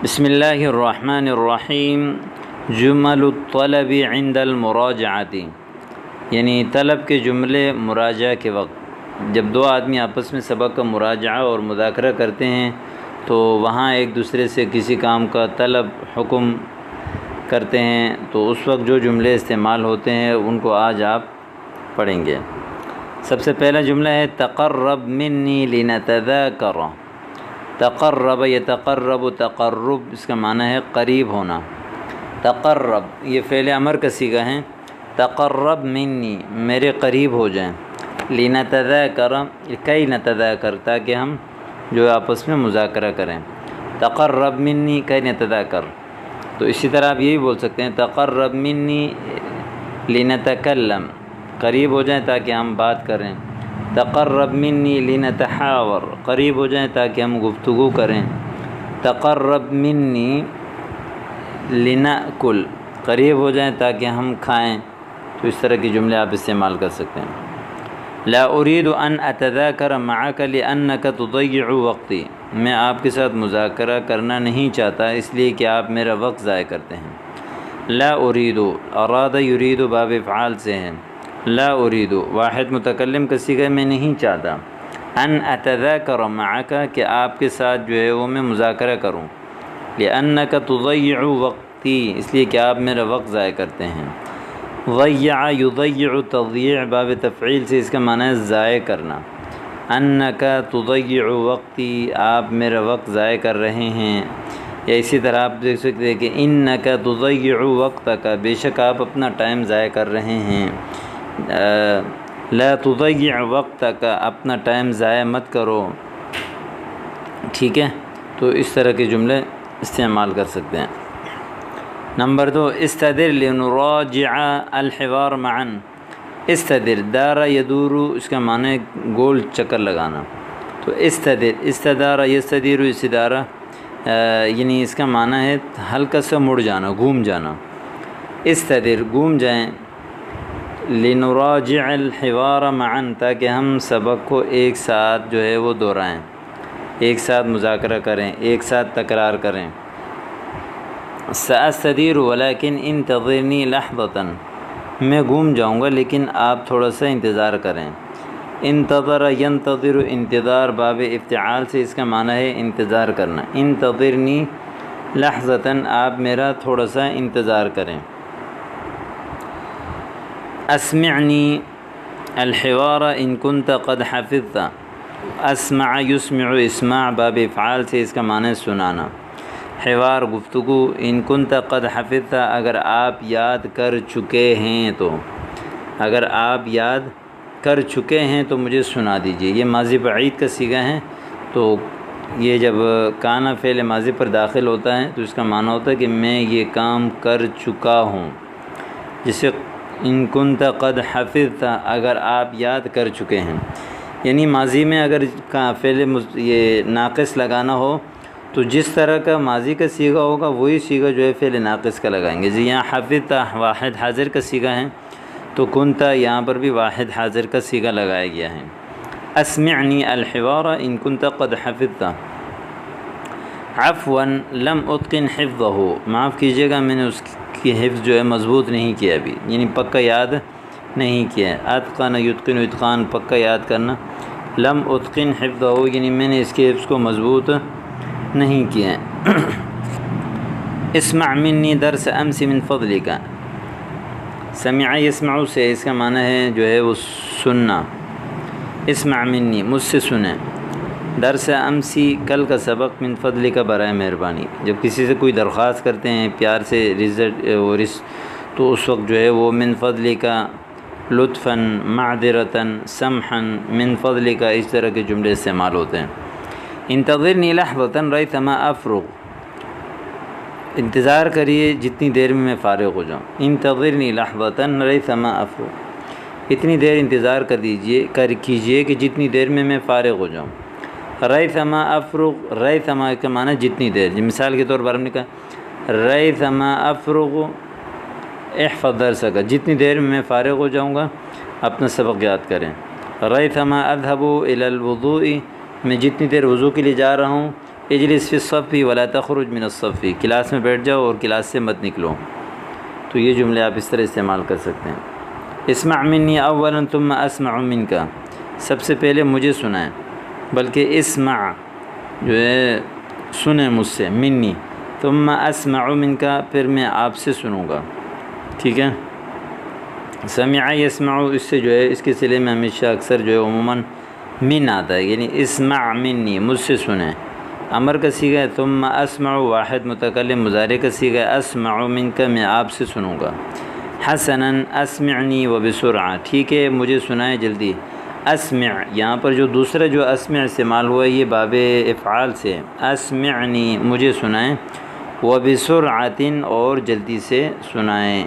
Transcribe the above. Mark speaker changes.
Speaker 1: بسم اللہ الرحمن الرحیم۔ جمل الطلب عند المراجعۃ، یعنی طلب کے جملے مراجعہ کے وقت جب دو آدمی آپس میں سبق کا مراجعہ اور مذاکرہ کرتے ہیں تو وہاں ایک دوسرے سے کسی کام کا طلب حکم کرتے ہیں تو اس وقت جو جملے استعمال ہوتے ہیں ان کو آج آپ پڑھیں گے۔ سب سے پہلا جملہ ہے تقرب منی لنتذاکر۔ تقرب یتقرب، تقرب اس کا معنی ہے قریب ہونا۔ تقرب یہ فعل امر کا صیغہ ہے۔ تقرب منی میرے قریب ہو جائیں، لنتذاکر کئی نتذاکر تاکہ ہم جو آپس میں مذاکرہ کریں۔ تقرب منی کئی نتذاکر، تو اسی طرح آپ یہی بول سکتے ہیں تقرب منی لنتکلم، قریب ہو جائیں تاکہ ہم بات کریں۔ تقرب منی لنتحاور، قریب ہو جائیں تاکہ ہم گفتگو کریں۔ تقرب منی لنأکل، قریب ہو جائیں تاکہ ہم کھائیں۔ تو اس طرح کے جملے آپ استعمال کر سکتے ہیں۔ لا اريد ان اتذاکر معک لانک تضيع وقتی، میں آپ کے ساتھ مذاکرہ کرنا نہیں چاہتا اس لیے کہ آپ میرا وقت ضائع کرتے ہیں۔ لا اريد، اراد یرید باب افعال سے ہے۔ لا اريد واحد متکلم کا صیغہ میں نہیں چاہتا۔ ان اتذاکر معک کہ آپ کے ساتھ جو ہے وہ میں مذاکرہ کروں۔ لانک تضيع وقتی اس لیے کہ آپ میرا وقت ضائع کرتے ہیں۔ ضیع یضیع تضییع باب تفعیل سے اس کا معنی ہے ضائع کرنا۔ انک تضیع وقتی آپ میرا وقت ضائع کر رہے ہیں، یا اسی طرح آپ دیکھ سکتے ہیں کہ انک تضیع وقتک بے شک آپ اپنا ٹائم ضائع کر رہے ہیں۔ لا تضیع وقتک اپنا ٹائم ضائع مت کرو، ٹھیک ہے۔ تو اس طرح کے جملے استعمال کر سکتے ہیں۔ نمبر 2 استدر لنراجع الحوار معا۔ استدر دار یدور اس کا معنی ہے گول چکر لگانا۔ تو استدر استدار یستدیر استدارہ، یعنی اس کا معنی ہے ہلکا سا مڑ جانا، گھوم جانا۔ استدر گھوم جائیں، لنراجع الحوار معا تاکہ ہم سبق کو ایک ساتھ جو ہے وہ دہرائیں، ایک ساتھ مذاکرہ کریں، ایک ساتھ تکرار کریں۔ سأستدیر ولکن انتظرنی لحظۃ، میں گھوم جاؤں گا لیکن آپ تھوڑا سا انتظار کریں۔ انتظر ینتظر انتظار باب افتعال سے اس کا معنی ہے انتظار کرنا۔ انتظرنی لحظۃ آپ میرا تھوڑا سا انتظار کریں۔ اسمعنی الحوار ان کنت قد حفظت۔ اسمع یسمع اسماع باب افعال سے اس کا معنی ہے سنانا۔ حوار گفتگو، ان کنت قد حفظت اگر آپ یاد کر چکے ہیں تو، اگر آپ یاد کر چکے ہیں تو مجھے سنا دیجیے۔ یہ ماضی بعید کا صیغہ ہے، تو یہ جب کانا فعل ماضی پر داخل ہوتا ہے تو اس کا معنی ہوتا ہے کہ میں یہ کام کر چکا ہوں۔ جسے ان کنت قد حفظت اگر آپ یاد کر چکے ہیں، یعنی ماضی میں اگر فعل یہ ناقص لگانا ہو تو جس طرح کا ماضی کا صیغہ ہوگا وہی صیغہ جو ہے فعل ناقص کا لگائیں گے۔ یہاں حفظت واحد حاضر کا صیغہ ہے تو کنت یہاں پر بھی واحد حاضر کا صیغہ لگایا گیا ہے۔ اسمعنی الحوار ان کنت قد حفظت۔ عفوا لم اتقن حفظہ، معاف کیجیے گا میں نے اس کی حفظ جو ہے مضبوط نہیں کیا ابھی، یعنی پکا یاد نہیں کیا ہے۔ اتقن یتقن اتقان پکا یاد کرنا۔ لم اتقن حفظہ یعنی میں نے اس کی حفظ کو مضبوط نہیں کیا ہے۔ اسمع منی درس امس من فضلک۔ سمع یسمع سے اس کا معنی ہے جو ہے وہ سننا۔ اسمع منی مجھ سے سنیں، درس امسی کل کا سبق، من فضلک برائے مہربانی۔ جب کسی سے کوئی درخواست کرتے ہیں پیار سے تو اس وقت جو ہے وہ من فضلک، لطفاً، معذرتاً، سمحاً، من فضلک اس طرح کے جملے استعمال ہوتے ہیں۔ انتظرنی لحظۃ ریثما افرغ، انتظار کریے جتنی دیر میں فارغ ہو جاؤں۔ انتظرنی لحظۃ ریثما افرغ، اتنی دیر انتظار کیجیے کہ جتنی دیر میں فارغ ہو جاؤں۔ ریثما افرغ، ریثما کا معنی جتنی دیر، مثال کے طور پر ہم نے کہا ریثما افرغ احفظ درسک، جتنی دیر میں فارغ ہو جاؤں گا اپنا سبق یاد کریں۔ ریثما اذهب الى الوضوء، میں جتنی دیر وضو کے لیے جا رہا ہوں، اجلس فی الصف ولا تخرج من الصف، کلاس میں بیٹھ جاؤ اور کلاس سے مت نکلو. تو یہ جملے آپ اس طرح استعمال کر سکتے ہیں. اسمع منی اولا ثم اسمع منک، سب سے پہلے مجھے سنائیں، بلکہ اسمع جو ہے سنیں مجھ سے، منی ثم اسمع منک پھر میں آپ سے سنوں گا. ٹھیک ہے. سمع یسمع اس سے جو ہے اس کے صلے میں ہمیشہ اکثر جو ہے عموماً من آتا ہے، یعنی اسمع منی مجھ سے سنیں. امر کا صیغہ ہے ثم اسمع، واحد متکلم، مضارع کا صیغہ ہے اسمع منک میں آپ سے سنوں گا. حسنا اسمعنی وبسرعہ، ٹھیک ہے مجھے سنائیں جلدی. اسمع یہاں پر جو دوسرا جو اسمع استعمال ہوا ہے یہ باب افعال سے، اسمعنی مجھے سنائیں، وبسرعۃ اور جلدی سے سنائیں.